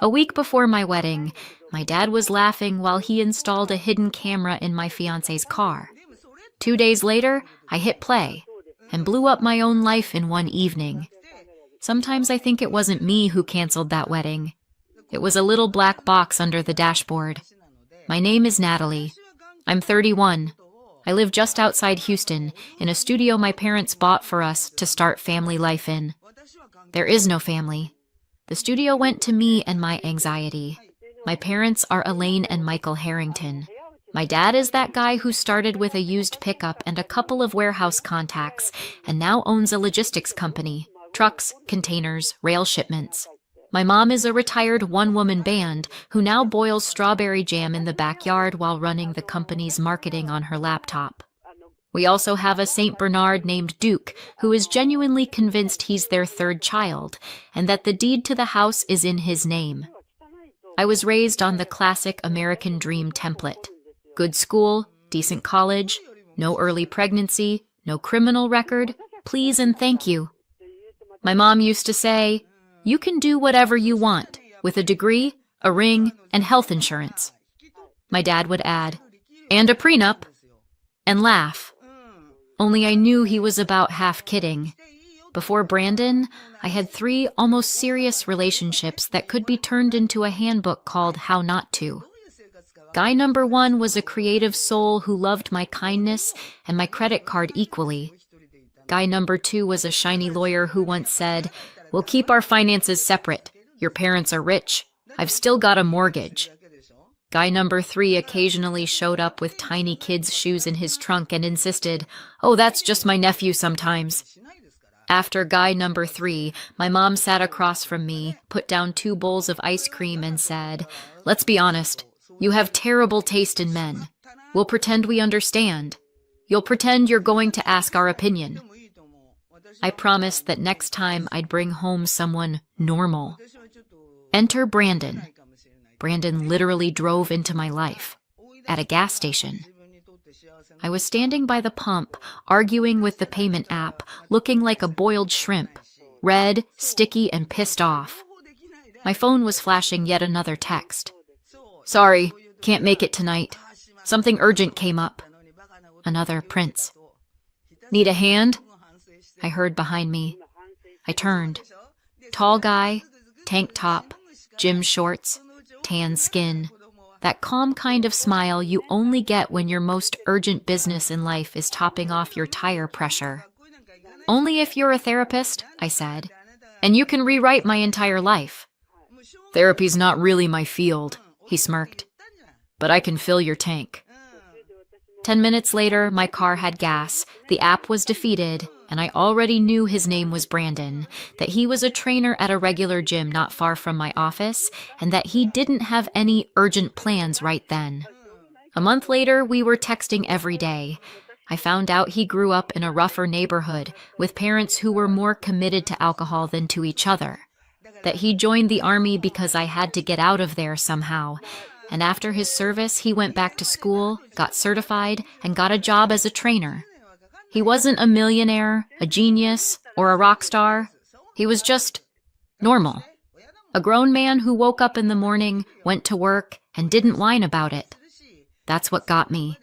A week before my wedding, my dad was laughing while he installed a hidden camera in my fiancé's car. 2 days later, I hit play and blew up my own life in one evening. Sometimes I think it wasn't me who canceled that wedding. It was a little black box under the dashboard. My name is Natalie. I'm 31. I live just outside Houston, in a studio my parents bought for us to start family life in. There is no family. The studio went to me and my anxiety. My parents are Elaine and Michael Harrington. My dad is that guy who started with a used pickup and a couple of warehouse contacts and now owns a logistics company, trucks, containers, rail shipments. My mom is a retired one-woman band who now boils strawberry jam in the backyard while running the company's marketing on her laptop. We also have a Saint Bernard named Duke who is genuinely convinced he's their third child and that the deed to the house is in his name. I was raised on the classic American dream template. Good school, decent college, no early pregnancy, no criminal record, please and thank you. My mom used to say, "You can do whatever you want, with a degree, a ring, and health insurance." My dad would add, "And a prenup," and laugh. Only I knew he was about half kidding. Before Brandon, I had 3 almost serious relationships that could be turned into a handbook called How Not To. Guy number 1 was a creative soul who loved my kindness and my credit card equally. Guy number 2 was a shiny lawyer who once said, "We'll keep our finances separate. Your parents are rich. I've still got a mortgage." Guy number 3 occasionally showed up with tiny kids' shoes in his trunk and insisted, "Oh, that's just my nephew sometimes." After guy number 3, my mom sat across from me, put down 2 bowls of ice cream and said, "Let's be honest. You have terrible taste in men. We'll pretend we understand. You'll pretend you're going to ask our opinion." I promised that next time I'd bring home someone normal. Enter Brandon. Brandon literally drove into my life, at a gas station. I was standing by the pump, arguing with the payment app, looking like a boiled shrimp, red, sticky, and pissed off. My phone was flashing yet another text. "Sorry, can't make it tonight. Something urgent came up." Another Prince. "Need a hand?" I heard behind me. I turned. Tall guy, tank top, gym shorts, tan skin. That calm kind of smile you only get when your most urgent business in life is topping off your tire pressure. "Only if you're a therapist," I said, "and you can rewrite my entire life." "Therapy's not really my field," he smirked, "but I can fill your tank." 10 minutes later, my car had gas, the app was defeated, and I already knew his name was Brandon, that he was a trainer at a regular gym not far from my office, and that he didn't have any urgent plans right then. A month later, we were texting every day. I found out he grew up in a rougher neighborhood, with parents who were more committed to alcohol than to each other. That he joined the army because I had to get out of there somehow, and after his service, he went back to school, got certified, and got a job as a trainer. He wasn't a millionaire, a genius, or a rock star. He was just normal. A grown man who woke up in the morning, went to work, and didn't whine about it. That's what got me.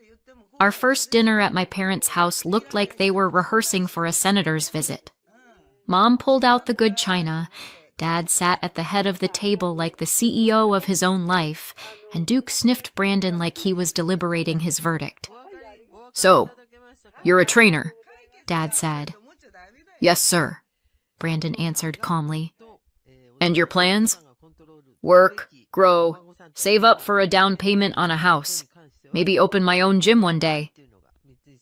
Our first dinner at my parents' house looked like they were rehearsing for a senator's visit. Mom pulled out the good china. Dad sat at the head of the table like the CEO of his own life, and Duke sniffed Brandon like he was deliberating his verdict. "So, you're a trainer," Dad said. "Yes, sir," Brandon answered calmly. "And your plans?" "Work, grow, save up for a down payment on a house. Maybe open my own gym one day."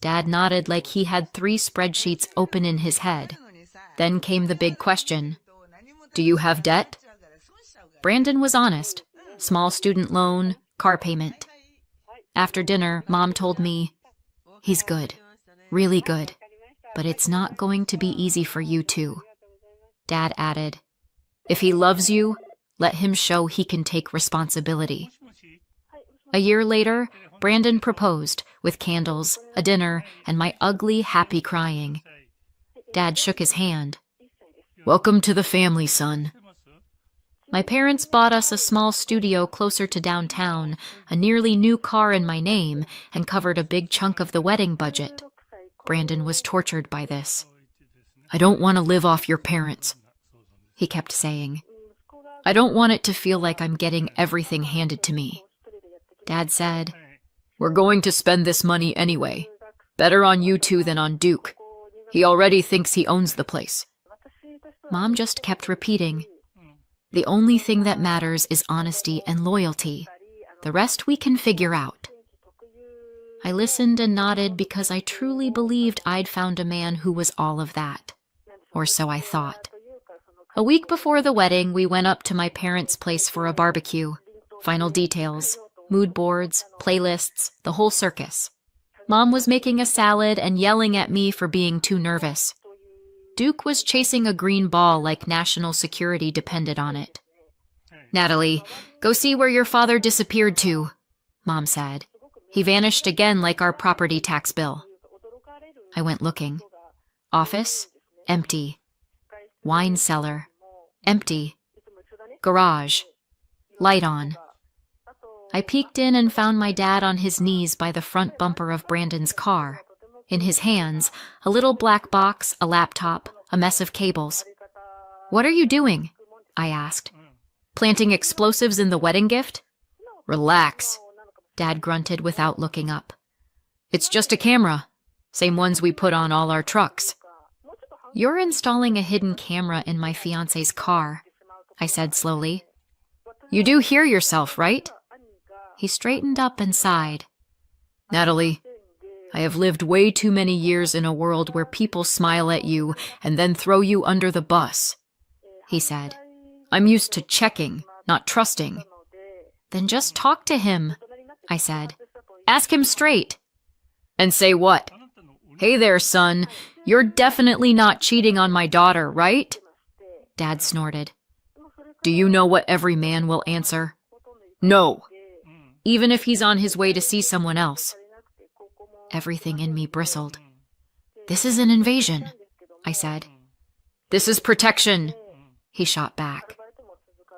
Dad nodded like he had 3 spreadsheets open in his head. Then came the big question. "Do you have debt?" Brandon was honest. Small student loan, car payment. After dinner, Mom told me, "He's good, really good, but it's not going to be easy for you too." Dad added, "If he loves you, let him show he can take responsibility." A year later, Brandon proposed, with candles, a dinner, and my ugly, happy crying. Dad shook his hand. "Welcome to the family, son." My parents bought us a small studio closer to downtown, a nearly new car in my name, and covered a big chunk of the wedding budget. Brandon was tortured by this. "I don't want to live off your parents," he kept saying. "I don't want it to feel like I'm getting everything handed to me." Dad said, "We're going to spend this money anyway. Better on you two than on Duke. He already thinks he owns the place." Mom just kept repeating, "The only thing that matters is honesty and loyalty. The rest we can figure out." I listened and nodded because I truly believed I'd found a man who was all of that. Or so I thought. A week before the wedding, we went up to my parents' place for a barbecue. Final details, mood boards, playlists, the whole circus. Mom was making a salad and yelling at me for being too nervous. Duke was chasing a green ball like national security depended on it. "Natalie, go see where your father disappeared to," Mom said. "He vanished again like our property tax bill." I went looking. Office, empty. Wine cellar, empty. Garage, light on. I peeked in and found my dad on his knees by the front bumper of Brandon's car. In his hands, a little black box, a laptop, a mess of cables. "What are you doing?" I asked. "Planting explosives in the wedding gift?" "Relax," Dad grunted without looking up. "It's just a camera. Same ones we put on all our trucks." "You're installing a hidden camera in my fiancé's car," I said slowly. "You do hear yourself, right?" He straightened up and sighed. "Natalie, I have lived way too many years in a world where people smile at you and then throw you under the bus," he said. "I'm used to checking, not trusting." "Then just talk to him," I said. "Ask him straight." "And say what? Hey there, son, you're definitely not cheating on my daughter, right?" Dad snorted. "Do you know what every man will answer? No. Even if he's on his way to see someone else." Everything in me bristled. "This is an invasion," I said. "This is protection," he shot back.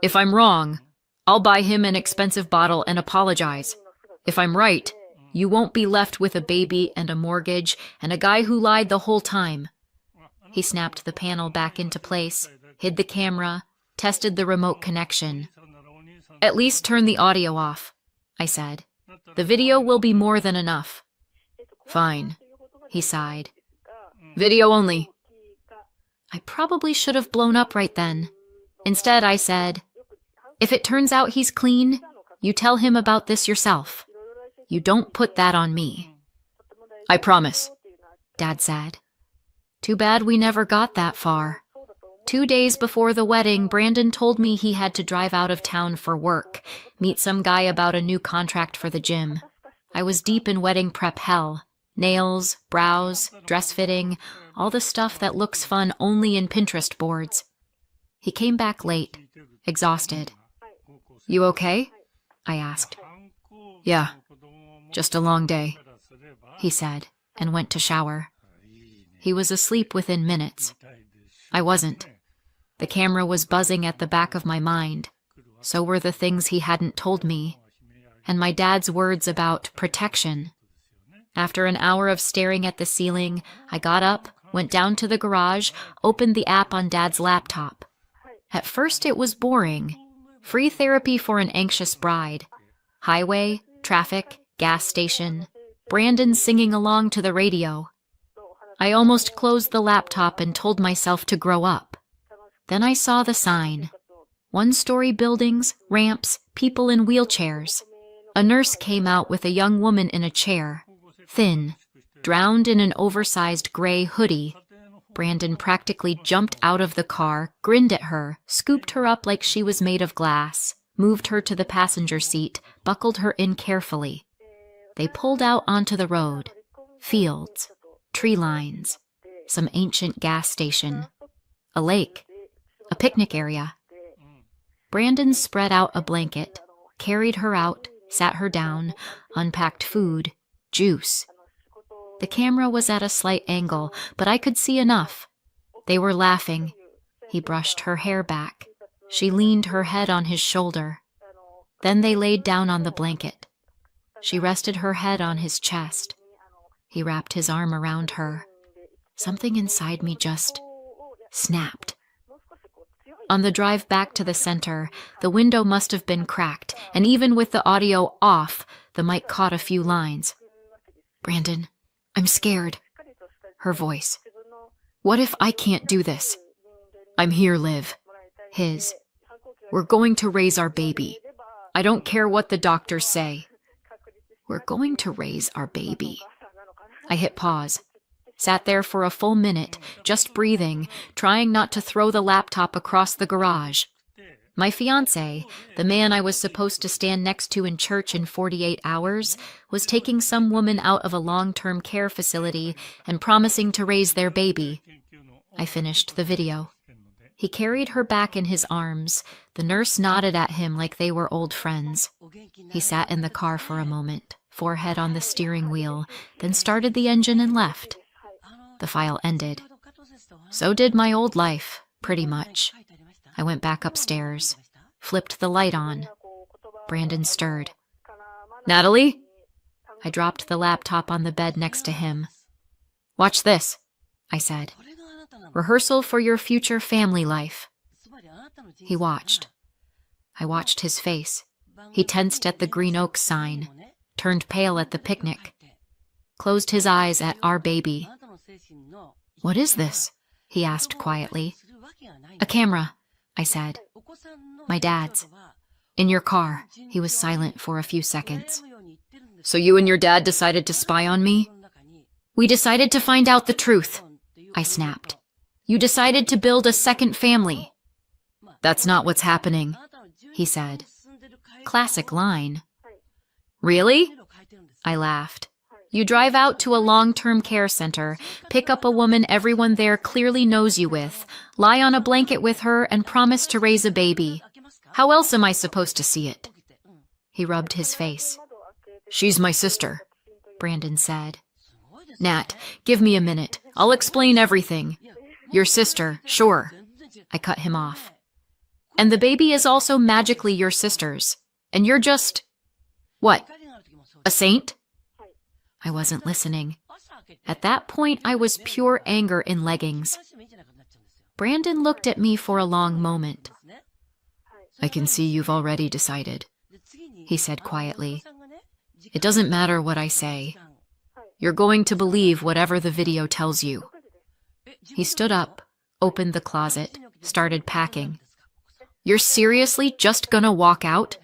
"If I'm wrong, I'll buy him an expensive bottle and apologize. If I'm right, you won't be left with a baby and a mortgage and a guy who lied the whole time." He snapped the panel back into place, hid the camera, tested the remote connection. "At least turn the audio off," I said. "The video will be more than enough." "Fine," he sighed. "Video only." I probably should have blown up right then. Instead, I said, "If it turns out he's clean, you tell him about this yourself. You don't put that on me." "I promise," Dad said. Too bad we never got that far. 2 days before the wedding, Brandon told me he had to drive out of town for work, meet some guy about a new contract for the gym. I was deep in wedding prep hell. Nails, brows, dress fitting, all the stuff that looks fun only in Pinterest boards. He came back late, exhausted. "You okay?" I asked. "Yeah, just a long day," he said, and went to shower. He was asleep within minutes. I wasn't. The camera was buzzing at the back of my mind. So were the things he hadn't told me. And my dad's words about protection. After an hour of staring at the ceiling, I got up, went down to the garage, opened the app on Dad's laptop. At first it was boring. Free therapy for an anxious bride. Highway, traffic, gas station. Brandon singing along to the radio. I almost closed the laptop and told myself to grow up. Then I saw the sign. 1-story buildings, ramps, people in wheelchairs. A nurse came out with a young woman in a chair. Thin, drowned in an oversized gray hoodie. Brandon practically jumped out of the car, grinned at her, scooped her up like she was made of glass, moved her to the passenger seat, buckled her in carefully. They pulled out onto the road. Fields, tree lines, some ancient gas station, a lake, a picnic area. Brandon spread out a blanket, carried her out, sat her down, unpacked food, juice. The camera was at a slight angle, but I could see enough. They were laughing. He brushed her hair back. She leaned her head on his shoulder. Then they laid down on the blanket. She rested her head on his chest. He wrapped his arm around her. Something inside me just snapped. On the drive back to the center, the window must have been cracked, and even with the audio off, the mic caught a few lines. "Brandon, I'm scared." Her voice. "What if I can't do this?" "I'm here, Liv." His. "We're going to raise our baby. I don't care what the doctors say." We're going to raise our baby. I hit pause. Sat there for a full minute, just breathing, trying not to throw the laptop across the garage. My fiancé, the man I was supposed to stand next to in church in 48 hours, was taking some woman out of a long-term care facility and promising to raise their baby. I finished the video. He carried her back in his arms. The nurse nodded at him like they were old friends. He sat in the car for a moment, forehead on the steering wheel, then started the engine and left. The file ended. So did my old life, pretty much. I went back upstairs, flipped the light on. Brandon stirred. "Natalie?" I dropped the laptop on the bed next to him. "Watch this," I said. "Rehearsal for your future family life." He watched. I watched his face. He tensed at the Green Oaks sign, turned pale at the picnic, closed his eyes at our baby. "What is this?" he asked quietly. "A camera," I said. "My dad's. In your car." He was silent for a few seconds. "So you and your dad decided to spy on me?" "We decided to find out the truth," I snapped. "You decided to build a second family." "That's not what's happening," he said. Classic line. "Really?" I laughed. "You drive out to a long-term care center, pick up a woman everyone there clearly knows you with, lie on a blanket with her, and promise to raise a baby. How else am I supposed to see it?" He rubbed his face. "She's my sister," Brandon said. "Nat, give me a minute. I'll explain everything." "Your sister, sure." I cut him off. "And the baby is also magically your sister's. And you're just... what? A saint?" I wasn't listening. At that point, I was pure anger in leggings. Brandon looked at me for a long moment. "I can see you've already decided," he said quietly. "It doesn't matter what I say. You're going to believe whatever the video tells you." He stood up, opened the closet, started packing. "You're seriously just gonna walk out?"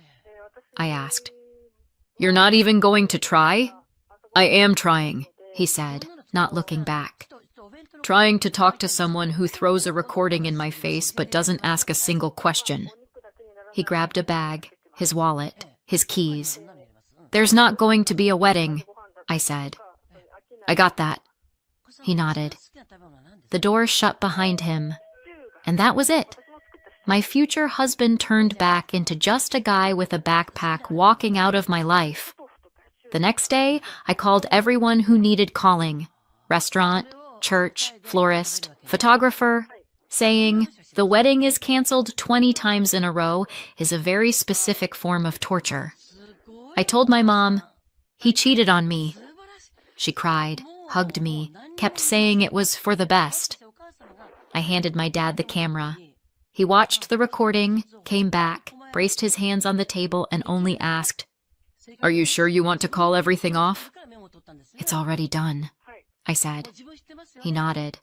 I asked. "You're not even going to try?" "I am trying," he said, not looking back. "Trying to talk to someone who throws a recording in my face but doesn't ask a single question." He grabbed a bag, his wallet, his keys. "There's not going to be a wedding," I said. "I got that." He nodded. The door shut behind him, and that was it. My future husband turned back into just a guy with a backpack walking out of my life. The next day, I called everyone who needed calling. Restaurant, church, florist, photographer, saying, "The wedding is canceled 20 times in a row" is a very specific form of torture. I told my mom, "He cheated on me." She cried, hugged me, kept saying it was for the best. I handed my dad the camera. He watched the recording, came back, braced his hands on the table, and only asked, "Are you sure you want to call everything off?" "It's already done," I said. He nodded.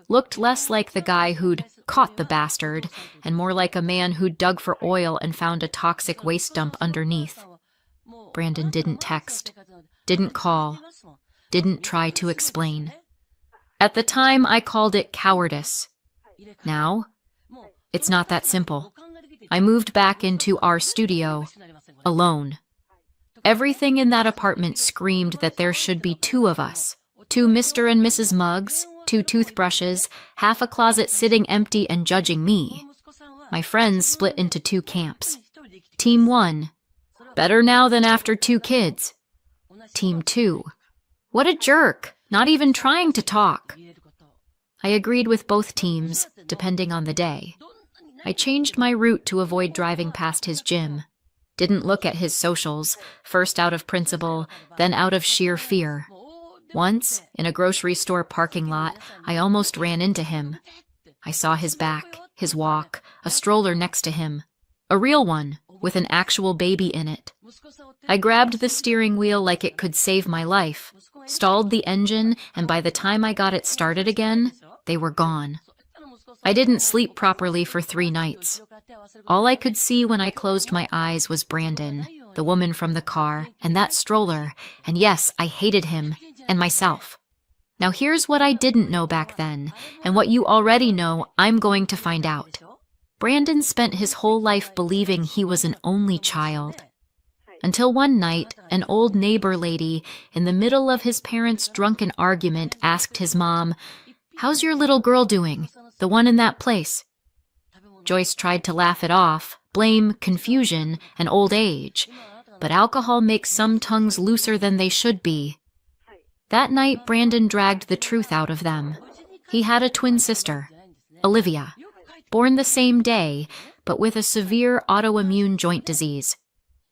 Looked less like the guy who'd caught the bastard, and more like a man who'd dug for oil and found a toxic waste dump underneath. Brandon didn't text, didn't call, didn't try to explain. At the time, I called it cowardice. Now, it's not that simple. I moved back into our studio, alone. Everything in that apartment screamed that there should be two of us. 2 Mr. and Mrs. Muggs, 2 toothbrushes, half a closet sitting empty and judging me. My friends split into 2 camps. Team 1, better now than after 2 kids. Team 2, what a jerk, not even trying to talk. I agreed with both teams, depending on the day. I changed my route to avoid driving past his gym. Didn't look at his socials, first out of principle, then out of sheer fear. Once, in a grocery store parking lot, I almost ran into him. I saw his back, his walk, a stroller next to him. A real one, with an actual baby in it. I grabbed the steering wheel like it could save my life, stalled the engine, and by the time I got it started again, they were gone. I didn't sleep properly for 3 nights. All I could see when I closed my eyes was Brandon, the woman from the car, and that stroller, and yes, I hated him, and myself. Now here's what I didn't know back then, and what you already know I'm going to find out. Brandon spent his whole life believing he was an only child. Until one night, an old neighbor lady, in the middle of his parents' drunken argument, asked his mom, "How's your little girl doing? The one in that place?" Joyce tried to laugh it off, blame confusion and old age, but alcohol makes some tongues looser than they should be. That night, Brandon dragged the truth out of them. He had a twin sister, Olivia, born the same day, but with a severe autoimmune joint disease.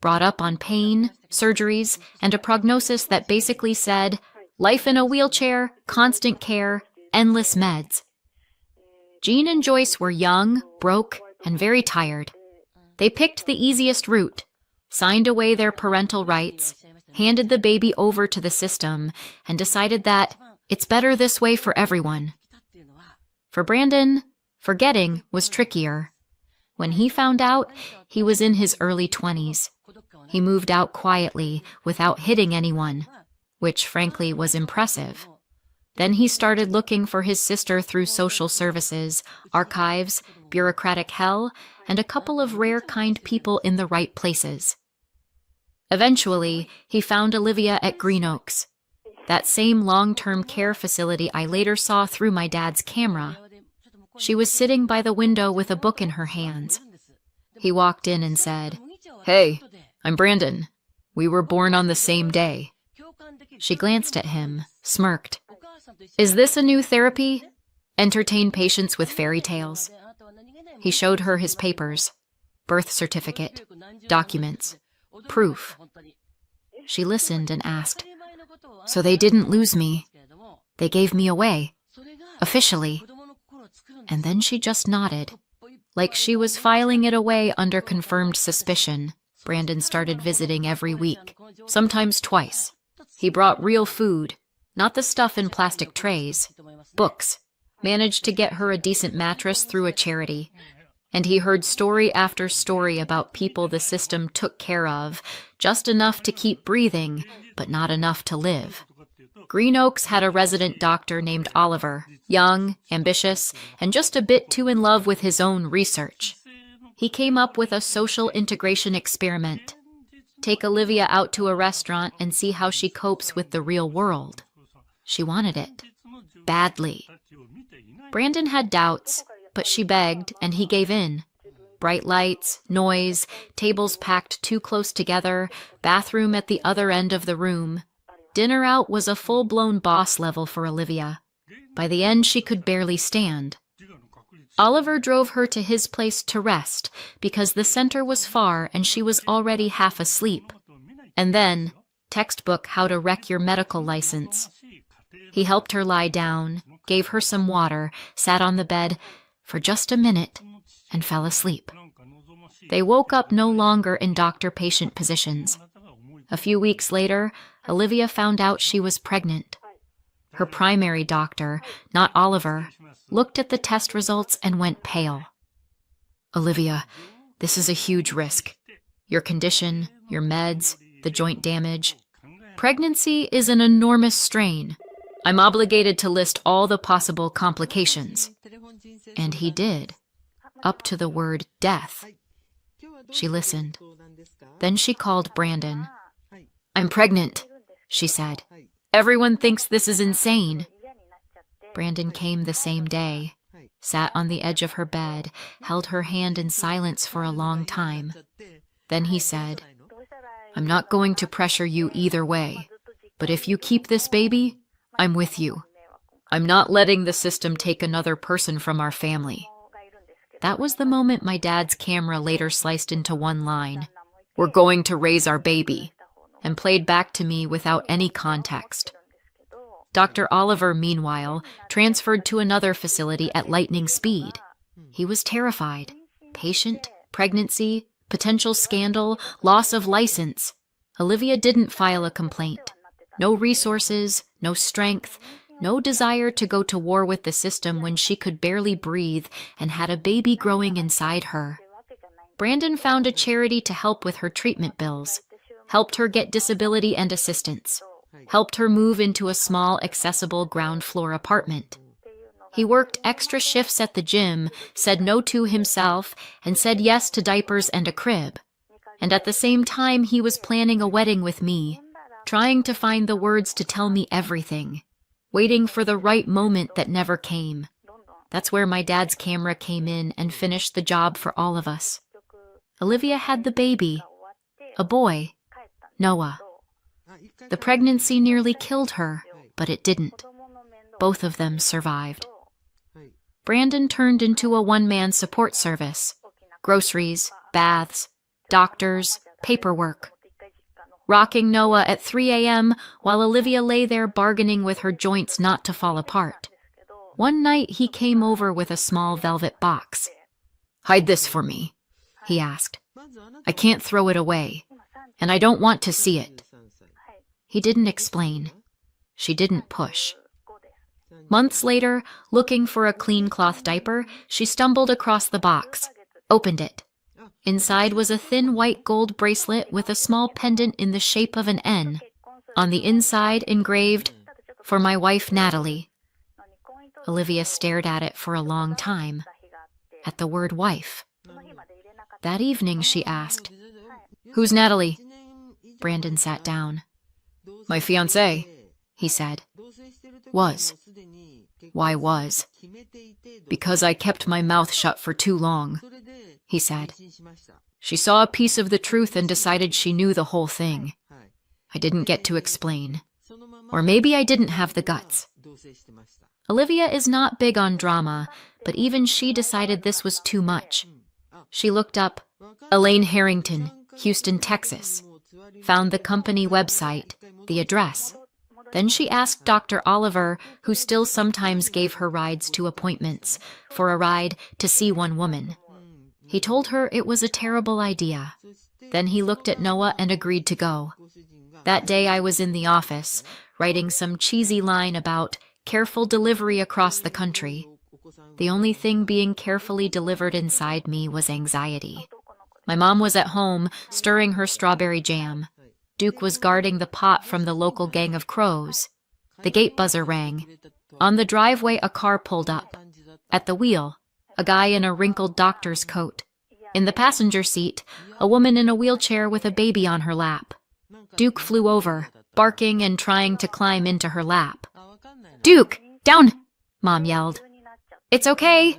Brought up on pain, surgeries, and a prognosis that basically said, life in a wheelchair, constant care, endless meds. Jean and Joyce were young, broke, and very tired. They picked the easiest route, signed away their parental rights, handed the baby over to the system, and decided that it's better this way for everyone. For Brandon, forgetting was trickier. When he found out, he was in his early 20s. He moved out quietly, without hitting anyone, which frankly was impressive. Then he started looking for his sister through social services, archives, bureaucratic hell, and a couple of rare kind people in the right places. Eventually, he found Olivia at Green Oaks, that same long-term care facility I later saw through my dad's camera. She was sitting by the window with a book in her hands. He walked in and said, "Hey, I'm Brandon. We were born on the same day." She glanced at him, smirked. "Is this a new therapy? Entertain patients with fairy tales?" He showed her his papers, birth certificate, documents, proof. She listened and asked, "So they didn't lose me. They gave me away, officially." And then she just nodded, like she was filing it away under confirmed suspicion. Brandon started visiting every week, sometimes twice. He brought real food, not the stuff in plastic trays, books, managed to get her a decent mattress through a charity. And he heard story after story about people the system took care of, just enough to keep breathing, but not enough to live. Green Oaks had a resident doctor named Oliver, young, ambitious, and just a bit too in love with his own research. He came up with a social integration experiment. Take Olivia out to a restaurant and see how she copes with the real world. She wanted it. Badly. Brandon had doubts, but she begged, and he gave in. Bright lights, noise, tables packed too close together, bathroom at the other end of the room. Dinner out was a full-blown boss level for Olivia. By the end, she could barely stand. Oliver drove her to his place to rest because the center was far and she was already half asleep. And then, textbook How to Wreck Your Medical License. He helped her lie down, gave her some water, sat on the bed for just a minute, and fell asleep. They woke up no longer in doctor-patient positions. A few weeks later, Olivia found out she was pregnant. Her primary doctor, not Oliver, looked at the test results and went pale. "Olivia, this is a huge risk. Your condition, your meds, the joint damage. Pregnancy is an enormous strain. I'm obligated to list all the possible complications." And he did, up to the word death. She listened. Then she called Brandon. "I'm pregnant," she said. "Everyone thinks this is insane." Brandon came the same day, sat on the edge of her bed, held her hand in silence for a long time. Then he said, "I'm not going to pressure you either way, but if you keep this baby, I'm with you. I'm not letting the system take another person from our family." That was the moment my dad's camera later sliced into one line, "We're going to raise our baby," and played back to me without any context. Dr. Oliver, meanwhile, transferred to another facility at lightning speed. He was terrified. Patient, pregnancy, potential scandal, loss of license. Olivia didn't file a complaint. No resources, no strength, no desire to go to war with the system when she could barely breathe and had a baby growing inside her. Brandon found a charity to help with her treatment bills, helped her get disability and assistance, helped her move into a small, accessible ground floor apartment. He worked extra shifts at the gym, said no to himself, and said yes to diapers and a crib. And at the same time, he was planning a wedding with me, trying to find the words to tell me everything, waiting for the right moment that never came. That's where my dad's camera came in and finished the job for all of us. Olivia had the baby, a boy, Noah. The pregnancy nearly killed her, but it didn't. Both of them survived. Brandon turned into a one-man support service. Groceries, baths, doctors, paperwork. Rocking Noah at 3 a.m. while Olivia lay there bargaining with her joints not to fall apart. One night he came over with a small velvet box. "Hide this for me," he asked. "I can't throw it away, and I don't want to see it." He didn't explain. She didn't push. Months later, looking for a clean cloth diaper, she stumbled across the box, opened it. Inside was a thin white gold bracelet with a small pendant in the shape of an N. On the inside engraved, "For my wife Natalie." Olivia stared at it for a long time, at the word wife. That evening she asked, "Who's Natalie?" Brandon sat down. "My fiancé," he said. "Was." "Why was?" "Because I kept my mouth shut for too long," he said. "She saw a piece of the truth and decided she knew the whole thing. I didn't get to explain. Or maybe I didn't have the guts." Olivia is not big on drama, but even she decided this was too much. She looked up Elaine Harrington, Houston, Texas, found the company website, the address. Then she asked Dr. Oliver, who still sometimes gave her rides to appointments, for a ride to see one woman. He told her it was a terrible idea. Then he looked at Noah and agreed to go. That day I was in the office, writing some cheesy line about careful delivery across the country. The only thing being carefully delivered inside me was anxiety. My mom was at home, stirring her strawberry jam. Duke was guarding the pot from the local gang of crows. The gate buzzer rang. On the driveway, a car pulled up. At the wheel, a guy in a wrinkled doctor's coat. In the passenger seat, a woman in a wheelchair with a baby on her lap. Duke flew over, barking and trying to climb into her lap. "Duke, down!" Mom yelled. "It's okay,"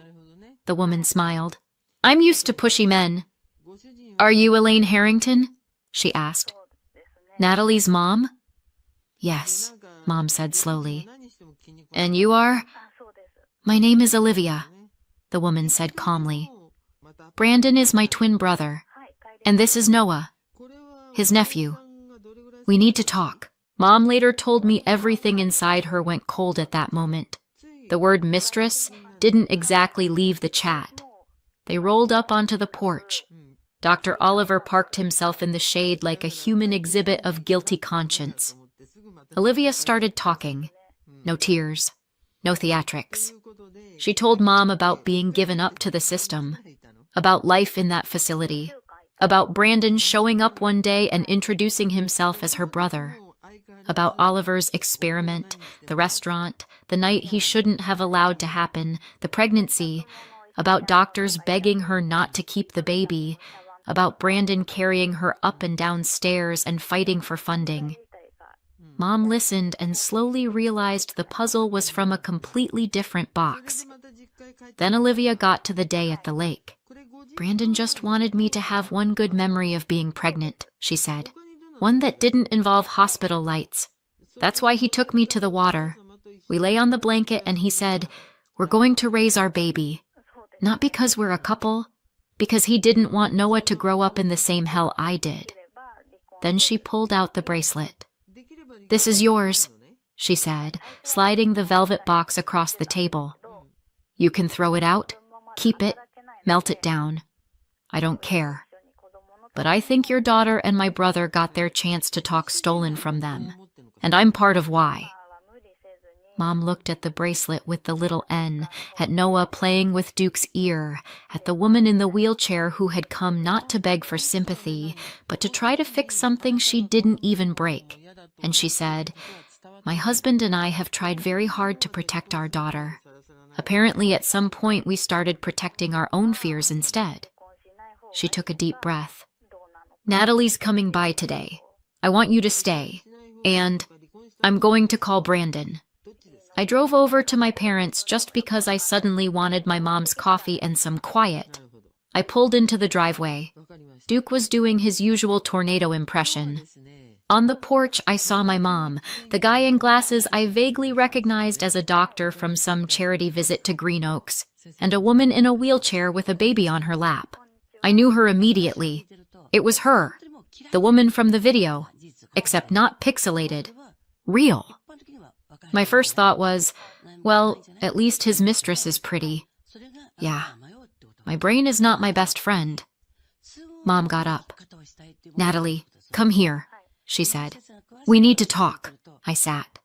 the woman smiled. "I'm used to pushy men." "Are you Elaine Harrington?" she asked. "Natalie's mom?" "Yes," Mom said slowly. "And you are?" "My name is Olivia," the woman said calmly. "Brandon is my twin brother, and this is Noah, his nephew. We need to talk." Mom later told me everything inside her went cold at that moment. The word mistress didn't exactly leave the chat. They rolled up onto the porch. Dr. Oliver parked himself in the shade like a human exhibit of guilty conscience. Olivia started talking. No tears, no theatrics. She told Mom about being given up to the system, about life in that facility, about Brandon showing up one day and introducing himself as her brother, about Oliver's experiment, the restaurant, the night he shouldn't have allowed to happen, the pregnancy, about doctors begging her not to keep the baby, about Brandon carrying her up and down stairs and fighting for funding. Mom listened and slowly realized the puzzle was from a completely different box. Then Olivia got to the day at the lake. "Brandon just wanted me to have one good memory of being pregnant," she said. "One that didn't involve hospital lights. That's why he took me to the water. We lay on the blanket and he said, 'We're going to raise our baby.' Not because we're a couple, because he didn't want Noah to grow up in the same hell I did. Then she pulled out the bracelet. "This is yours," she said, sliding the velvet box across the table. "You can throw it out, keep it, melt it down. I don't care. But I think your daughter and my brother got their chance to talk stolen from them, and I'm part of why." Mom looked at the bracelet with the little N, at Noah playing with Duke's ear, at the woman in the wheelchair who had come not to beg for sympathy, but to try to fix something she didn't even break. And she said, "My husband and I have tried very hard to protect our daughter. Apparently at some point we started protecting our own fears instead." She took a deep breath. "Natalie's coming by today. I want you to stay. And I'm going to call Brandon." I drove over to my parents just because I suddenly wanted my mom's coffee and some quiet. I pulled into the driveway. Duke was doing his usual tornado impression. On the porch, I saw my mom, the guy in glasses I vaguely recognized as a doctor from some charity visit to Green Oaks, and a woman in a wheelchair with a baby on her lap. I knew her immediately. It was her, the woman from the video, except not pixelated. Real. My first thought was, well, at least his mistress is pretty. Yeah. My brain is not my best friend. Mom got up. "Natalie, come here," she said. "We need to talk." I sat.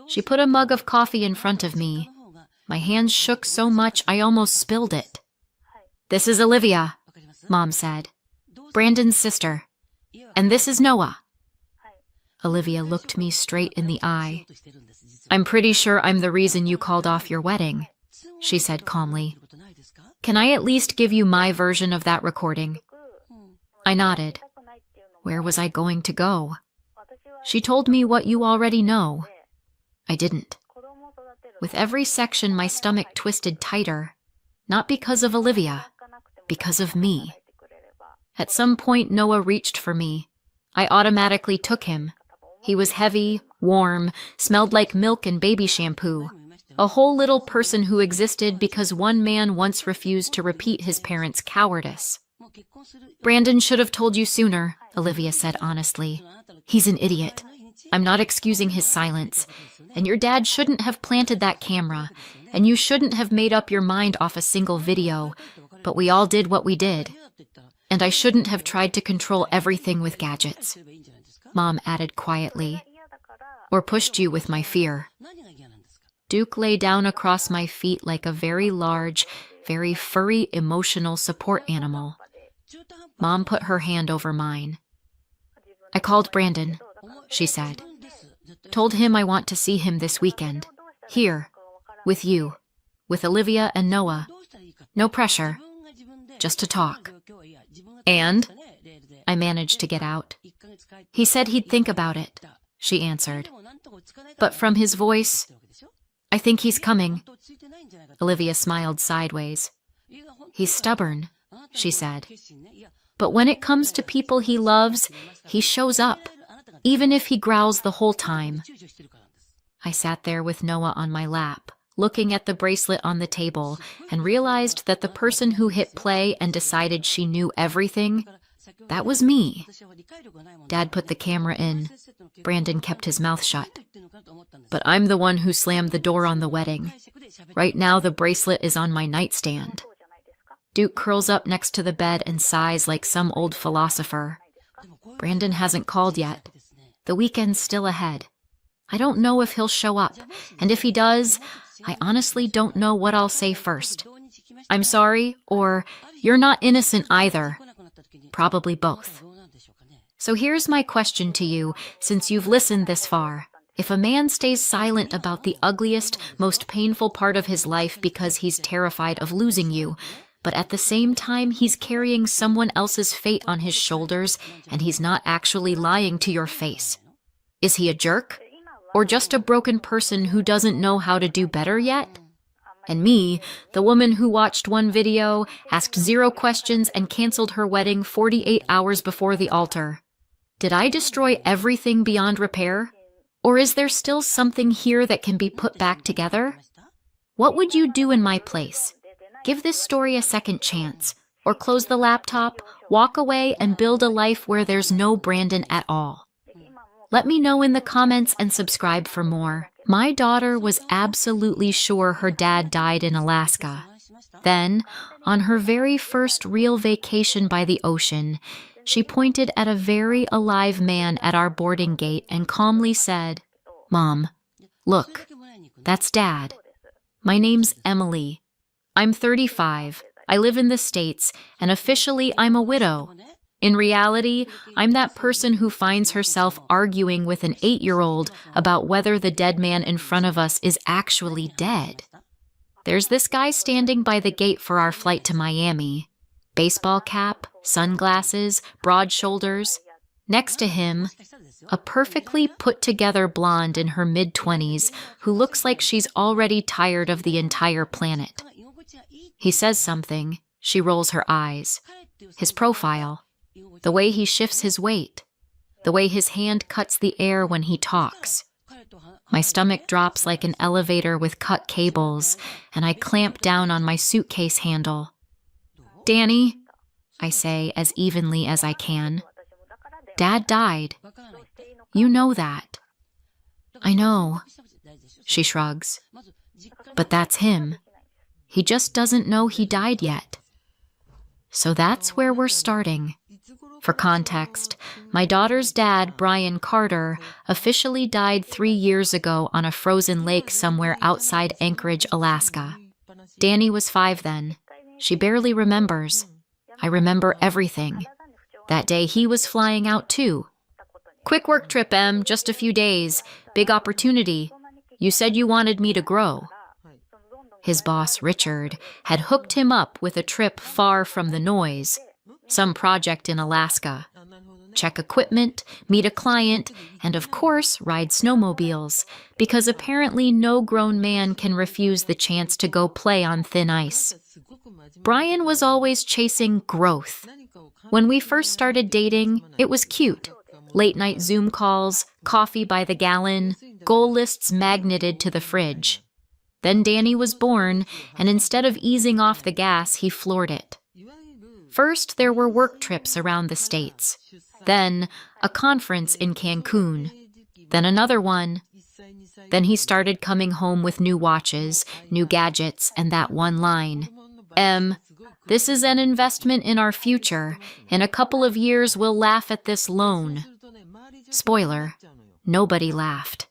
She put a mug of coffee in front of me. My hands shook so much I almost spilled it. "This is Olivia," Mom said. "Brandon's sister. And this is Noah." Olivia looked me straight in the eye. "I'm pretty sure I'm the reason you called off your wedding," she said calmly. "Can I at least give you my version of that recording?" I nodded. Where was I going to go? She told me what you already know. I didn't. With every section, my stomach twisted tighter, not because of Olivia, because of me. At some point, Noah reached for me. I automatically took him. He was heavy, warm, smelled like milk and baby shampoo. A whole little person who existed because one man once refused to repeat his parents' cowardice. "Brandon should have told you sooner," Olivia said honestly. "He's an idiot. I'm not excusing his silence. And your dad shouldn't have planted that camera. And you shouldn't have made up your mind off a single video. But we all did what we did. And I shouldn't have tried to control everything with gadgets," Mom added quietly. "Or pushed you with my fear." Duke lay down across my feet like a very large, very furry, emotional support animal. Mom put her hand over mine. "I called Brandon," she said. "Told him I want to see him this weekend. Here. With you. With Olivia and Noah. No pressure. Just to talk." "And?" I managed to get out. "He said he'd think about it," she answered. "But from his voice, I think he's coming." Olivia smiled sideways. "He's stubborn," she said. "But when it comes to people he loves, he shows up, even if he growls the whole time." I sat there with Noah on my lap, looking at the bracelet on the table, and realized that the person who hit play and decided she knew everything, that was me. Dad put the camera in. Brandon kept his mouth shut. But I'm the one who slammed the door on the wedding. Right now the bracelet is on my nightstand. Duke curls up next to the bed and sighs like some old philosopher. Brandon hasn't called yet. The weekend's still ahead. I don't know if he'll show up, and if he does, I honestly don't know what I'll say first. "I'm sorry," or "You're not innocent either." Probably both. So here's my question to you, since you've listened this far. If a man stays silent about the ugliest, most painful part of his life because he's terrified of losing you, but at the same time he's carrying someone else's fate on his shoulders and he's not actually lying to your face, is he a jerk? Or just a broken person who doesn't know how to do better yet? And me, the woman who watched one video, asked 0 questions, and canceled her wedding 48 hours before the altar. Did I destroy everything beyond repair? Or is there still something here that can be put back together? What would you do in my place? Give this story a second chance, or close the laptop, walk away, and build a life where there's no Brandon at all. Let me know in the comments and subscribe for more. My daughter was absolutely sure her dad died in Alaska. Then, on her very first real vacation by the ocean, she pointed at a very alive man at our boarding gate and calmly said, "Mom, look, that's Dad. My name's Emily. I'm 35. I live in the States, and officially I'm a widow. In reality, I'm that person who finds herself arguing with an 8-year-old about whether the dead man in front of us is actually dead. There's this guy standing by the gate for our flight to Miami. Baseball cap, sunglasses, broad shoulders. Next to him, a perfectly put-together blonde in her mid-20s who looks like she's already tired of the entire planet. He says something. She rolls her eyes. His profile. The way he shifts his weight. The way his hand cuts the air when he talks. My stomach drops like an elevator with cut cables, and I clamp down on my suitcase handle. "Danny," I say as evenly as I can. "Dad died. You know that." "I know," she shrugs. "But that's him. He just doesn't know he died yet." So that's where we're starting. For context, my daughter's dad, Brian Carter, officially died 3 years ago on a frozen lake somewhere outside Anchorage, Alaska. Danny was 5 then. She barely remembers. I remember everything. That day he was flying out too. "Quick work trip, Em, just a few days. Big opportunity. You said you wanted me to grow." His boss, Richard, had hooked him up with a trip far from the noise. Some project in Alaska. Check equipment, meet a client, and of course ride snowmobiles, because apparently no grown man can refuse the chance to go play on thin ice. Brian was always chasing growth. When we first started dating, it was cute. Late-night Zoom calls, coffee by the gallon, goal lists magneted to the fridge. Then Danny was born, and instead of easing off the gas, he floored it. First, there were work trips around the States. Then, a conference in Cancun. Then another one. Then he started coming home with new watches, new gadgets, and that one line. "Em, this is an investment in our future. In a couple of years, we'll laugh at this loan." Spoiler, nobody laughed.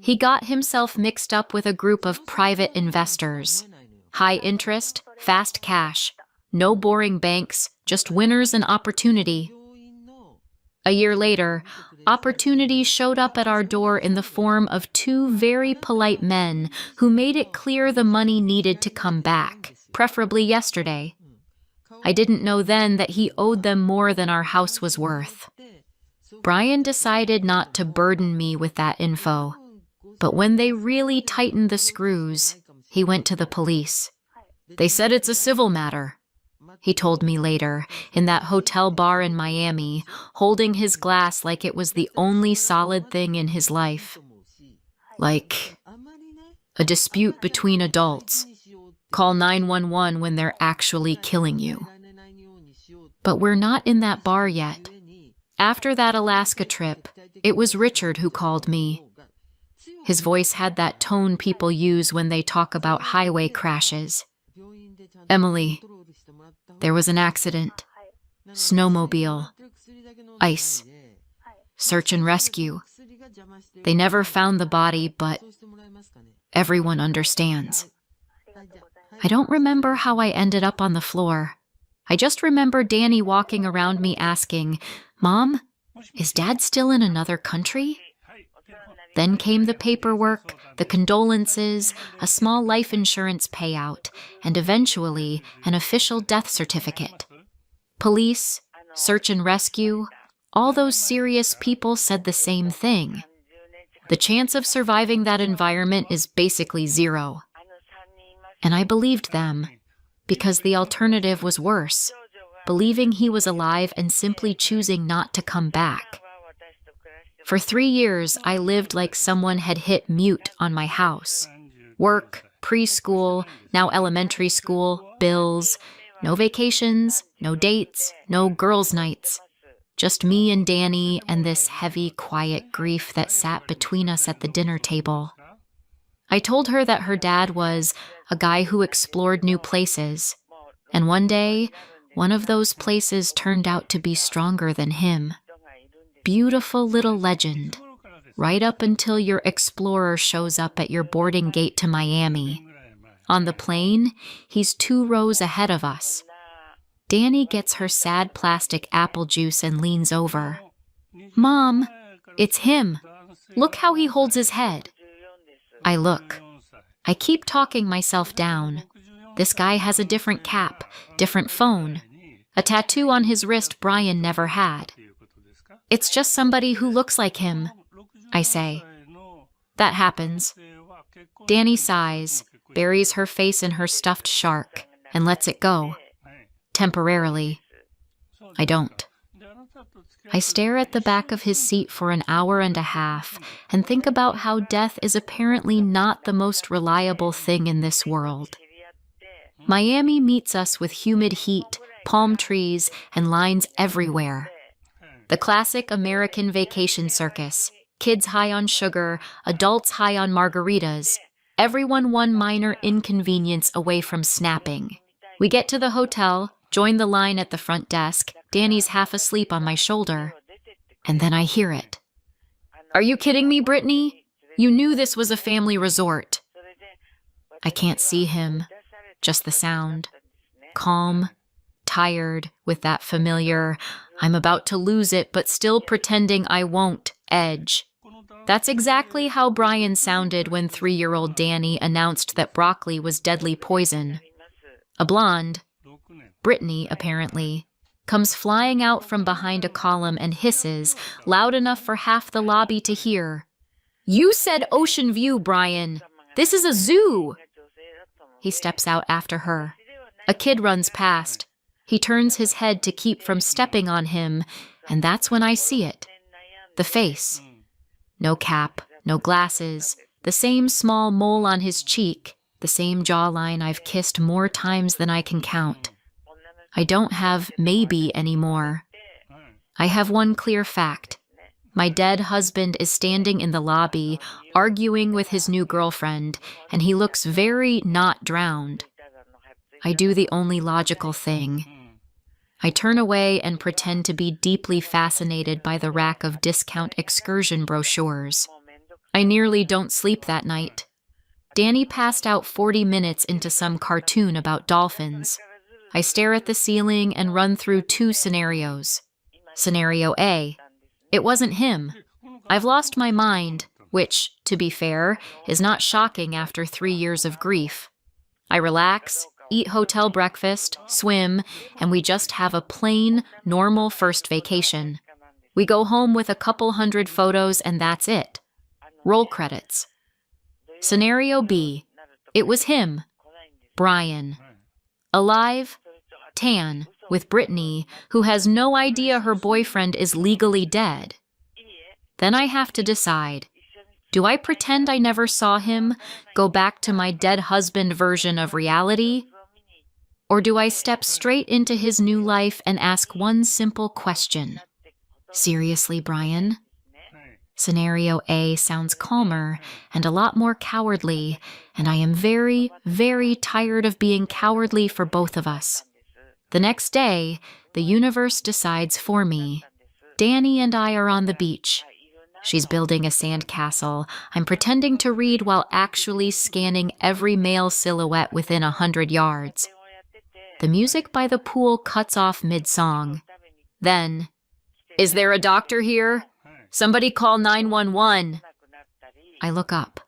He got himself mixed up with a group of private investors. High interest, fast cash. No boring banks, just winners and opportunity. A year later, opportunity showed up at our door in the form of 2 very polite men who made it clear the money needed to come back, preferably yesterday. I didn't know then that he owed them more than our house was worth. Brian decided not to burden me with that info, but when they really tightened the screws, he went to the police. "They said it's a civil matter," he told me later, in that hotel bar in Miami, holding his glass like it was the only solid thing in his life. Like a dispute between adults. Call 911 when they're actually killing you. But we're not in that bar yet. After that Alaska trip, it was Richard who called me. His voice had that tone people use when they talk about highway crashes. "Emily, there was an accident. Snowmobile. Ice. Search and rescue. They never found the body, but everyone understands." I don't remember how I ended up on the floor. I just remember Danny walking around me asking, "Mom, is Dad still in another country?" Then came the paperwork, the condolences, a small life insurance payout, and eventually an official death certificate. Police, search and rescue, all those serious people said the same thing. The chance of surviving that environment is basically 0. And I believed them, because the alternative was worse, believing he was alive and simply choosing not to come back. For 3 years, I lived like someone had hit mute on my house. Work, preschool, now elementary school, bills, no vacations, no dates, no girls' nights. Just me and Danny and this heavy, quiet grief that sat between us at the dinner table. I told her that her dad was a guy who explored new places, and one day, one of those places turned out to be stronger than him. Beautiful little legend, right up until your explorer shows up at your boarding gate to Miami. On the plane, he's 2 rows ahead of us. Danny gets her sad plastic apple juice and leans over. "Mom, it's him. Look how he holds his head." I look. I keep talking myself down. This guy has a different cap, different phone, a tattoo on his wrist Brian never had. "It's just somebody who looks like him," I say. That happens. Danny sighs, buries her face in her stuffed shark, and lets it go. Temporarily. I don't. I stare at the back of his seat for an hour and a half and think about how death is apparently not the most reliable thing in this world. Miami meets us with humid heat, palm trees, and lines everywhere. The classic American vacation circus. Kids high on sugar, adults high on margaritas, everyone one minor inconvenience away from snapping. We get to the hotel, join the line at the front desk, Danny's half asleep on my shoulder, and then I hear it. "Are you kidding me, Brittany? You knew this was a family resort." I can't see him, just the sound. Calm, tired, with that familiar, I'm about to lose it but still pretending I won't, edge. That's exactly how Brian sounded when 3-year-old Danny announced that broccoli was deadly poison. A blonde, Brittany apparently, comes flying out from behind a column and hisses, loud enough for half the lobby to hear. "You said ocean view, Brian. This is a zoo." He steps out after her. A kid runs past. He turns his head to keep from stepping on him, and that's when I see it. The face. No cap, no glasses, the same small mole on his cheek, the same jawline I've kissed more times than I can count. I don't have maybe anymore. I have one clear fact. My dead husband is standing in the lobby, arguing with his new girlfriend, and he looks very not drowned. I do the only logical thing. I turn away and pretend to be deeply fascinated by the rack of discount excursion brochures. I nearly don't sleep that night. Danny passed out 40 minutes into some cartoon about dolphins. I stare at the ceiling and run through 2 scenarios. Scenario A. It wasn't him. I've lost my mind, which, to be fair, is not shocking after 3 years of grief. I relax, eat hotel breakfast, swim, and we just have a plain, normal first vacation. We go home with a couple hundred photos and that's it. Roll credits. Scenario B. It was him. Brian. Alive, tan, with Brittany, who has no idea her boyfriend is legally dead. Then I have to decide. Do I pretend I never saw him, go back to my dead husband version of reality? Or do I step straight into his new life and ask one simple question? Seriously, Brian? Scenario A sounds calmer and a lot more cowardly, and I am very, very tired of being cowardly for both of us. The next day, the universe decides for me. Danny and I are on the beach. She's building a sandcastle. I'm pretending to read while actually scanning every male silhouette within 100 yards. The music by the pool cuts off mid-song. Then, "Is there a doctor here? Somebody call 911. I look up.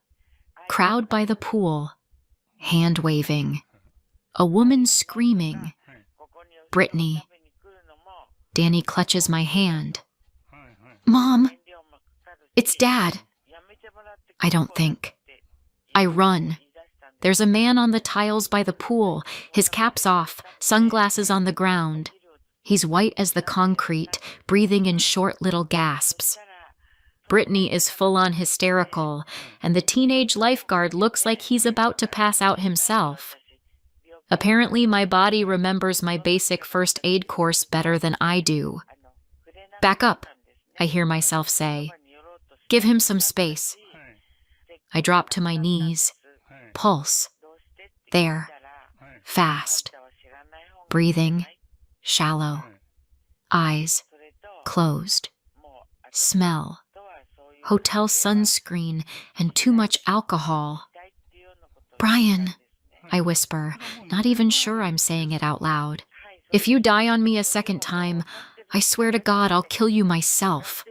Crowd by the pool. Hand waving. A woman screaming. Brittany. Danny clutches my hand. "Mom, it's Dad." I don't think. I run. There's a man on the tiles by the pool, his cap's off, sunglasses on the ground. He's white as the concrete, breathing in short little gasps. Brittany is full-on hysterical, and the teenage lifeguard looks like he's about to pass out himself. Apparently, my body remembers my basic first aid course better than I do. "Back up," I hear myself say. "Give him some space." I drop to my knees. Pulse. There. Fast. Breathing. Shallow. Eyes. Closed. Smell. Hotel sunscreen and too much alcohol. "Brian," I whisper, not even sure I'm saying it out loud. "If you die on me a second time, I swear to God I'll kill you myself."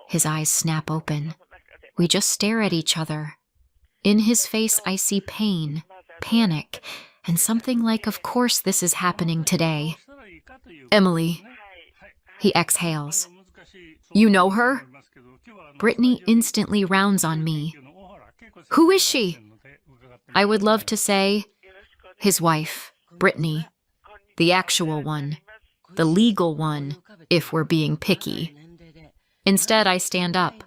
His eyes snap open. We just stare at each other. In his face I see pain, panic, and something like, of course this is happening today. "Emily," he exhales. "You know her?" Brittany instantly rounds on me. "Who is she?" I would love to say, "His wife, Brittany. The actual one. The legal one, if we're being picky." Instead, I stand up.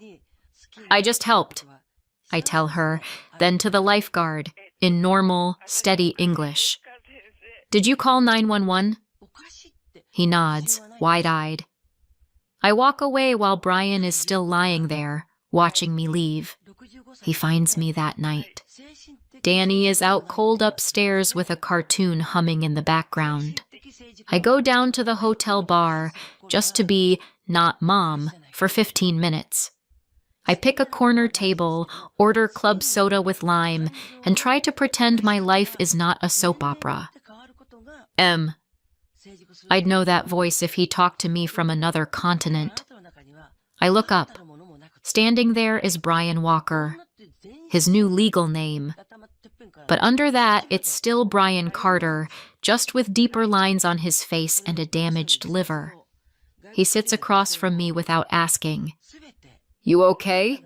"I just helped," I tell her, then to the lifeguard, in normal, steady English. "Did you call 911? He nods, wide-eyed. I walk away while Brian is still lying there, watching me leave. He finds me that night. Danny is out cold upstairs with a cartoon humming in the background. I go down to the hotel bar just to be not mom for 15 minutes. I pick a corner table, order club soda with lime, and try to pretend my life is not a soap opera. I'd know that voice if he talked to me from another continent. I look up. Standing there is Brian Walker, his new legal name. But under that, it's still Brian Carter, just with deeper lines on his face and a damaged liver. He sits across from me without asking. "You okay?"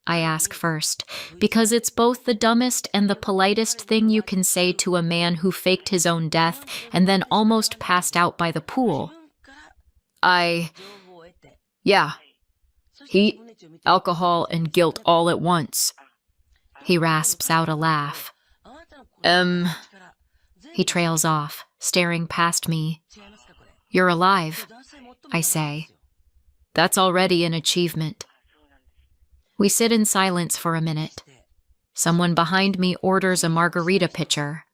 I ask first, because it's both the dumbest and the politest thing you can say to a man who faked his own death and then almost passed out by the pool. Yeah. Heat, alcohol, and guilt all at once." He rasps out a laugh. He trails off, staring past me. "You're alive," I say. That's already an achievement. We sit in silence for a minute. Someone behind me orders a margarita pitcher.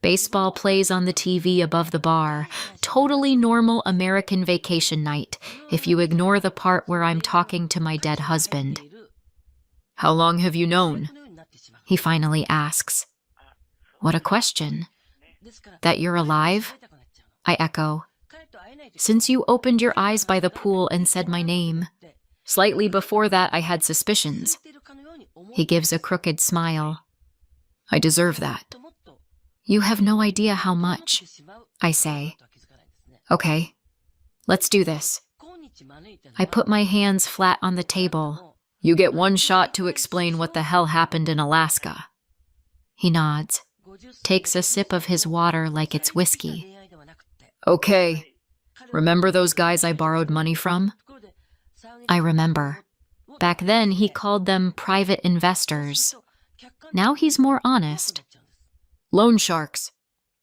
Baseball plays on the TV above the bar. Totally normal American vacation night, if you ignore the part where I'm talking to my dead husband. "How long have you known?" he finally asks. What a question. "That you're alive?" I echo. "Since you opened your eyes by the pool and said my name. Slightly before that, I had suspicions." He gives a crooked smile. "I deserve that." "You have no idea how much," I say. "Okay, let's do this." I put my hands flat on the table. "You get one shot to explain what the hell happened in Alaska." He nods, takes a sip of his water like it's whiskey. "Okay. Remember those guys I borrowed money from?" I remember. Back then, he called them private investors. Now he's more honest. "Loan sharks,"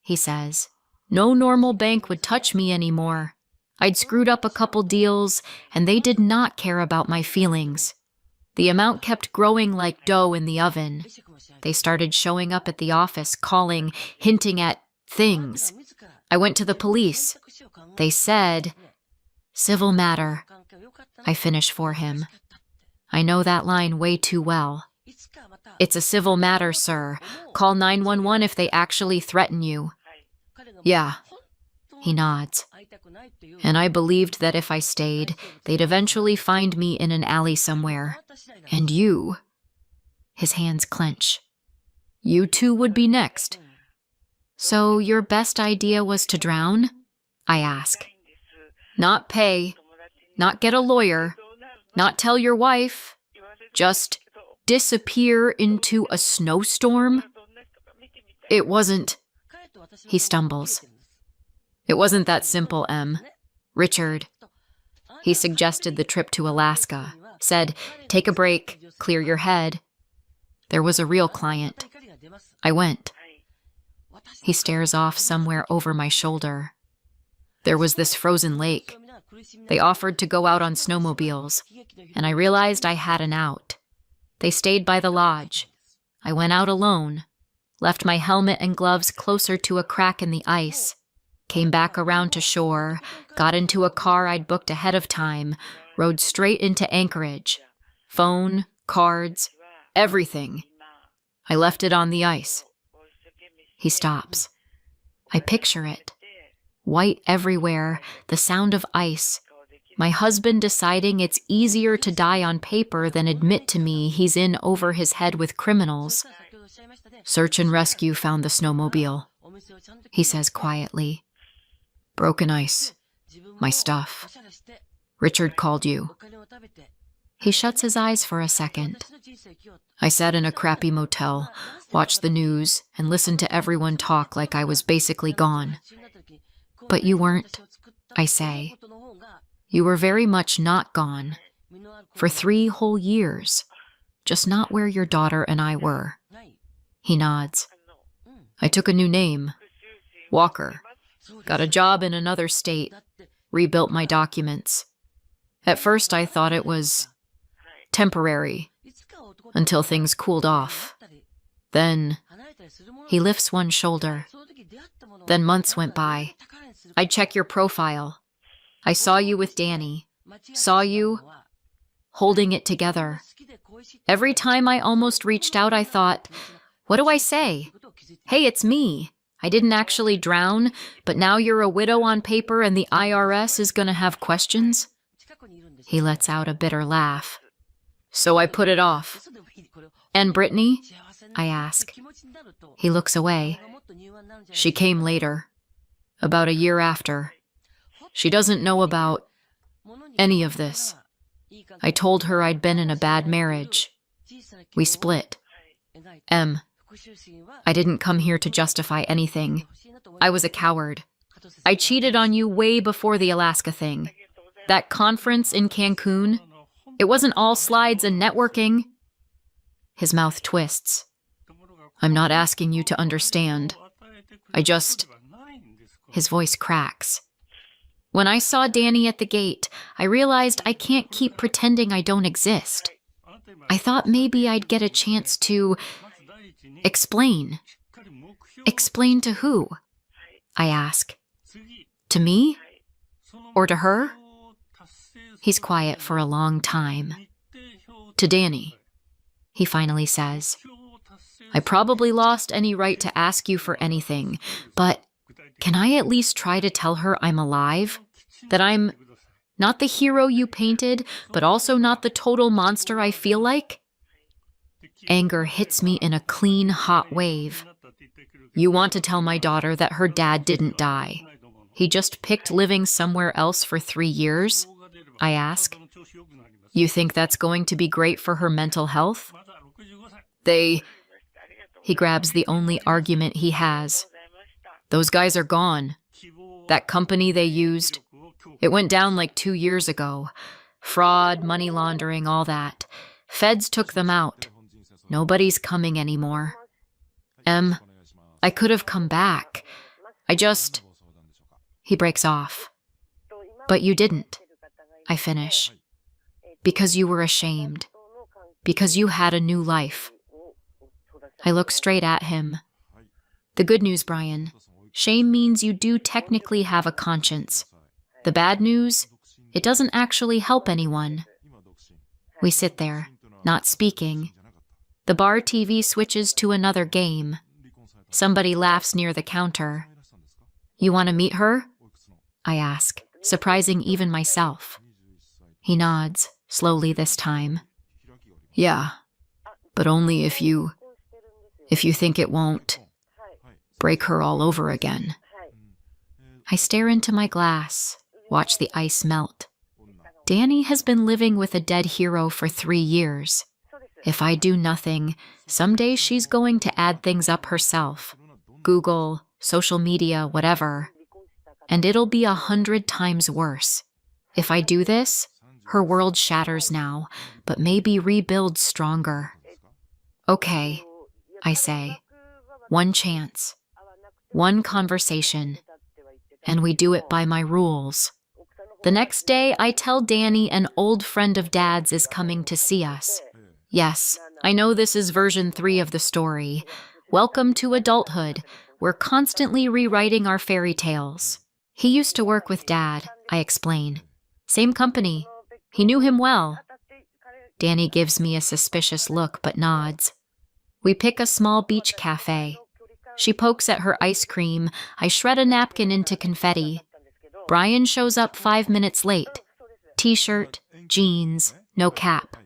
he says. "No normal bank would touch me anymore. I'd screwed up a couple deals, and they did not care about my feelings. The amount kept growing like dough in the oven. They started showing up at the office, calling, hinting at things. I went to the police. They said, civil matter." I finish for him. I know that line way too well. "It's a civil matter, sir. Call 911 if they actually threaten you." "Yeah." He nods. "And I believed that if I stayed, they'd eventually find me in an alley somewhere. And you..." His hands clench. "You two would be next." "So your best idea was to drown?" I ask. "Not pay. Not get a lawyer. Not tell your wife. Just disappear into a snowstorm?" "It wasn't..." He stumbles. "It wasn't that simple, Em. Richard." He suggested the trip to Alaska. said, "Take a break, clear your head." There was a real client. I went. He stares off somewhere over my shoulder. There was this frozen lake. They offered to go out on snowmobiles, and I realized I had an out. They stayed by the lodge. I went out alone, left my helmet and gloves closer to a crack in the ice, came back around to shore, got into a car I'd booked ahead of time, rode straight into Anchorage. Phone, cards, everything. I left it on the ice. He stops. I picture it. White everywhere, the sound of ice. My husband deciding it's easier to die on paper than admit to me he's in over his head with criminals. Search and rescue found the snowmobile. He says quietly. Broken ice. My stuff. Richard called you. He shuts his eyes for a second. I sat in a crappy motel, watched the news, and listened to everyone talk like I was basically gone. But you weren't, I say. You were very much not gone. For 3 whole years. Just not where your daughter and I were. He nods. I took a new name. Walker. Got a job in another state. Rebuilt my documents. At first I thought it was temporary, until things cooled off. Then, he lifts one shoulder. Then months went by. I'd check your profile. I saw you with Danny. Saw you holding it together. Every time I almost reached out, I thought, what do I say? Hey, it's me. I didn't actually drown, but now you're a widow on paper and the IRS is gonna have questions? He lets out a bitter laugh. So I put it off. And Brittany? I ask. He looks away. She came later. About a year after. She doesn't know about any of this. I told her I'd been in a bad marriage. We split. I didn't come here to justify anything. I was a coward. I cheated on you way before the Alaska thing. That conference in Cancun, it wasn't all slides and networking. His mouth twists. I'm not asking you to understand. His voice cracks. When I saw Danny at the gate, I realized I can't keep pretending I don't exist. I thought maybe I'd get a chance to explain. Explain to who? I ask. To me? Or to her? He's quiet for a long time. To Danny, he finally says. I probably lost any right to ask you for anything, but can I at least try to tell her I'm alive? That I'm not the hero you painted, but also not the total monster I feel like? Anger hits me in a clean, hot wave. You want to tell my daughter that her dad didn't die. He just picked living somewhere else for 3 years? I ask. You think that's going to be great for her mental health? He grabs the only argument he has. Those guys are gone. That company they used, it went down like 2 years ago. Fraud, money laundering, all that. Feds took them out. Nobody's coming anymore. I could have come back. He breaks off. But you didn't. I finish. Because you were ashamed. Because you had a new life. I look straight at him. The good news, Brian. Shame means you do technically have a conscience. The bad news, it doesn't actually help anyone. We sit there, not speaking. The bar TV switches to another game. Somebody laughs near the counter. You want to meet her? I ask, surprising even myself. He nods, slowly this time. Yeah, but only if you think it won't break her all over again. I stare into my glass, watch the ice melt. Danny has been living with a dead hero for 3 years. If I do nothing, someday she's going to add things up herself. Google, social media, whatever. And it'll be 100 times worse. If I do this, Her world shatters now, but maybe rebuilds stronger. Okay, I say. One chance. One conversation. And we do it by my rules. The next day, I tell Danny an old friend of Dad's is coming to see us. Yes, I know this is version 3 of the story. Welcome to adulthood. We're constantly rewriting our fairy tales. He used to work with Dad, I explain. Same company. He knew him well. Danny gives me a suspicious look but nods. We pick a small beach cafe. She pokes at her ice cream. I shred a napkin into confetti. Brian shows up 5 minutes late. T-shirt, jeans, no cap.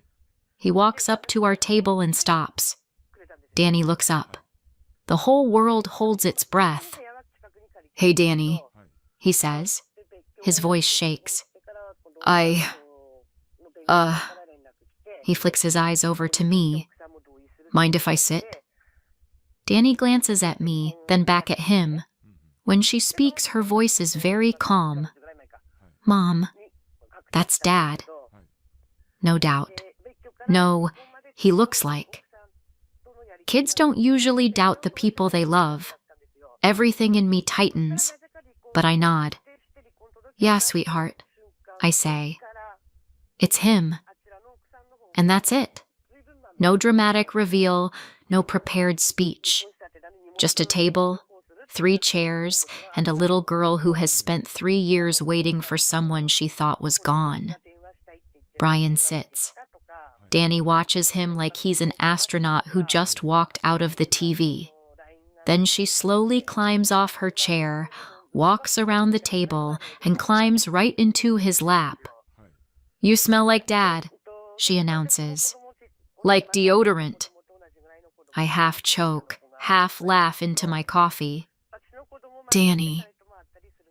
He walks up to our table and stops. Danny looks up. The whole world holds its breath. Hey, Danny, he says. His voice shakes. He flicks his eyes over to me. Mind if I sit? Danny glances at me, then back at him. When she speaks, her voice is very calm. Mom, that's Dad. No doubt. No, he looks like. Kids don't usually doubt the people they love. Everything in me tightens, but I nod. Yeah, sweetheart, I say. It's him. And that's it. No dramatic reveal, no prepared speech. Just a table, 3 chairs, and a little girl who has spent 3 years waiting for someone she thought was gone. Brian sits. Danny watches him like he's an astronaut who just walked out of the TV. Then she slowly climbs off her chair, walks around the table, and climbs right into his lap. You smell like Dad, she announces. Like deodorant. I half choke, half laugh into my coffee. Danny,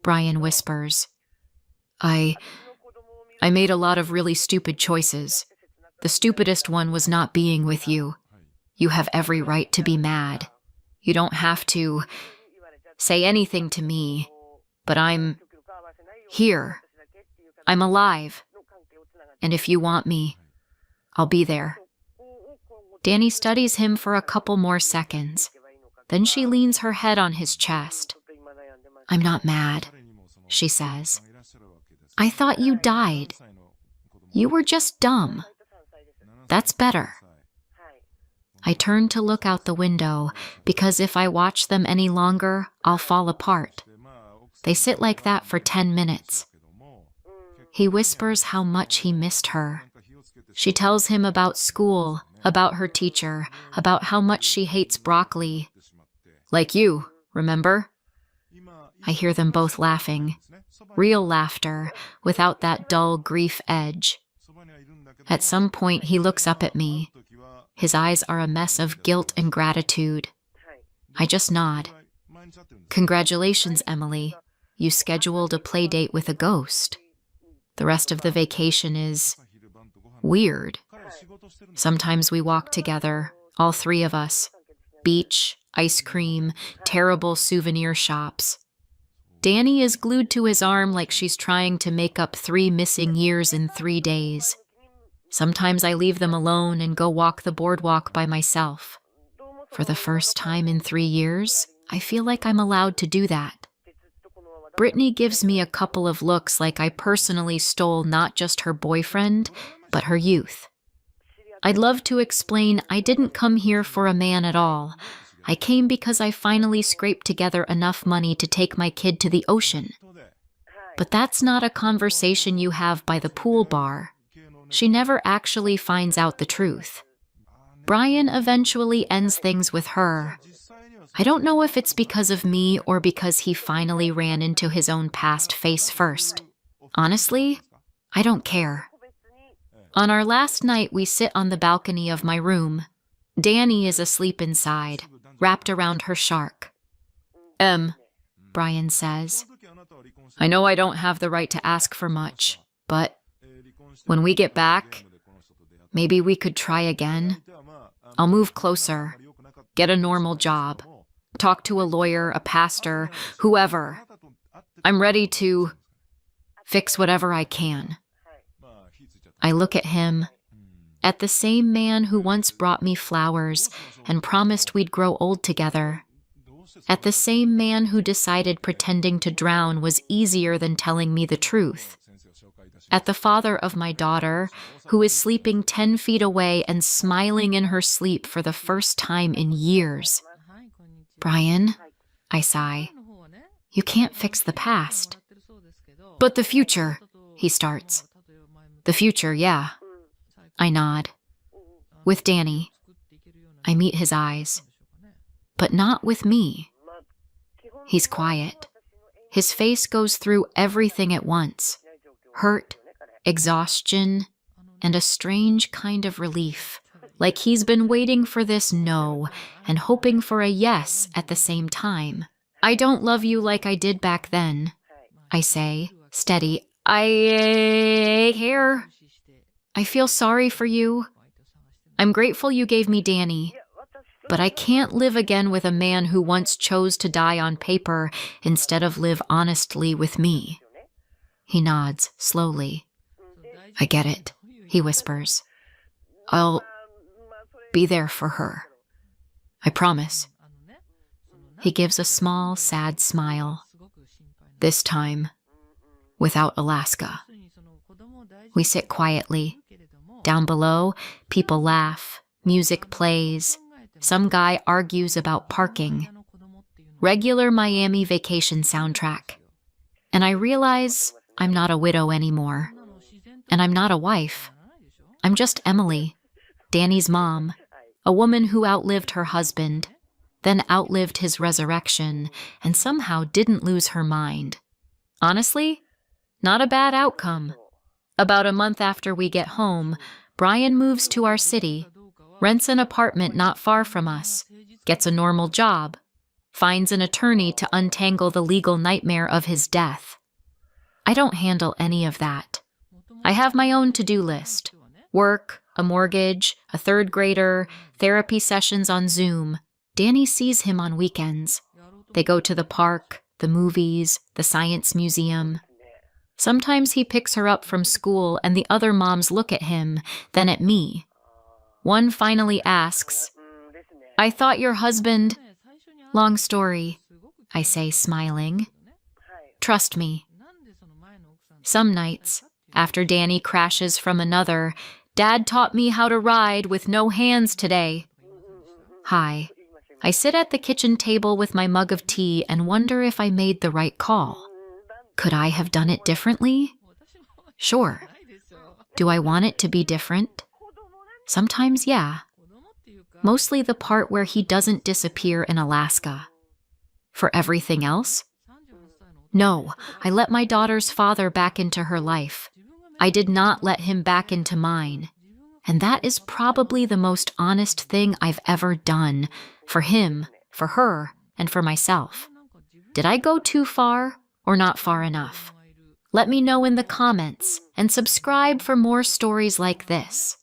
Brian whispers. I made a lot of really stupid choices. The stupidest one was not being with you. You have every right to be mad. You don't have to say anything to me, but I'm here. I'm alive. And if you want me, I'll be there. Danny studies him for a couple more seconds. Then she leans her head on his chest. I'm not mad, she says. I thought you died. You were just dumb. That's better. I turn to look out the window, because if I watch them any longer, I'll fall apart. They sit like that for 10 minutes. He whispers how much he missed her. She tells him about school, about her teacher, about how much she hates broccoli. Like you, remember? I hear them both laughing. Real laughter, without that dull grief edge. At some point, he looks up at me. His eyes are a mess of guilt and gratitude. I just nod. Congratulations, Emily. You scheduled a play date with a ghost. The rest of the vacation is weird. Sometimes we walk together, all 3 of us. Beach, ice cream, terrible souvenir shops. Danny is glued to his arm like she's trying to make up 3 missing years in 3 days. Sometimes I leave them alone and go walk the boardwalk by myself. For the first time in 3 years, I feel like I'm allowed to do that. Brittany gives me a couple of looks like I personally stole not just her boyfriend, but her youth. I'd love to explain I didn't come here for a man at all. I came because I finally scraped together enough money to take my kid to the ocean. But that's not a conversation you have by the pool bar. She never actually finds out the truth. Brian eventually ends things with her. I don't know if it's because of me or because he finally ran into his own past face first. Honestly, I don't care. On our last night, we sit on the balcony of my room. Danny is asleep inside, wrapped around her shark. Brian says, I know I don't have the right to ask for much, but when we get back, maybe we could try again. I'll move closer, get a normal job, talk to a lawyer, a pastor, whoever. I'm ready to fix whatever I can. I look at him, at the same man who once brought me flowers and promised we'd grow old together, at the same man who decided pretending to drown was easier than telling me the truth, at the father of my daughter who is sleeping 10 feet away and smiling in her sleep for the first time in years. Brian, I sigh, you can't fix the past. But the future, he starts. The future, yeah. I nod. With Danny. I meet his eyes. But not with me. He's quiet. His face goes through everything at once. Hurt, exhaustion, and a strange kind of relief. Like he's been waiting for this no and hoping for a yes at the same time. I don't love you like I did back then, I say, steady. I care. I feel sorry for you. I'm grateful you gave me Danny. But I can't live again with a man who once chose to die on paper instead of live honestly with me. He nods slowly. I get it, he whispers. I'll be there for her. I promise. He gives a small, sad smile. This time, without Alaska. We sit quietly. Down below, people laugh, music plays. Some guy argues about parking. Regular Miami vacation soundtrack. And I realize I'm not a widow anymore. And I'm not a wife. I'm just Emily, Danny's mom, a woman who outlived her husband, then outlived his resurrection, and somehow didn't lose her mind. Honestly, not a bad outcome. About a month after we get home, Brian moves to our city, rents an apartment not far from us, gets a normal job, finds an attorney to untangle the legal nightmare of his death. I don't handle any of that. I have my own to-do list. Work, a mortgage, a third grader, therapy sessions on Zoom. Danny sees him on weekends. They go to the park, the movies, the science museum. Sometimes he picks her up from school and the other moms look at him, then at me. One finally asks, I thought your husband... Long story, I say, smiling. Trust me. Some nights, after Danny crashes from another, Dad taught me how to ride with no hands today. Hi. I sit at the kitchen table with my mug of tea and wonder if I made the right call. Could I have done it differently? Sure. Do I want it to be different? Sometimes, yeah. Mostly the part where he doesn't disappear in Alaska. For everything else? No, I let my daughter's father back into her life. I did not let him back into mine. And that is probably the most honest thing I've ever done. For him, for her, and for myself. Did I go too far or not far enough? Let me know in the comments and subscribe for more stories like this.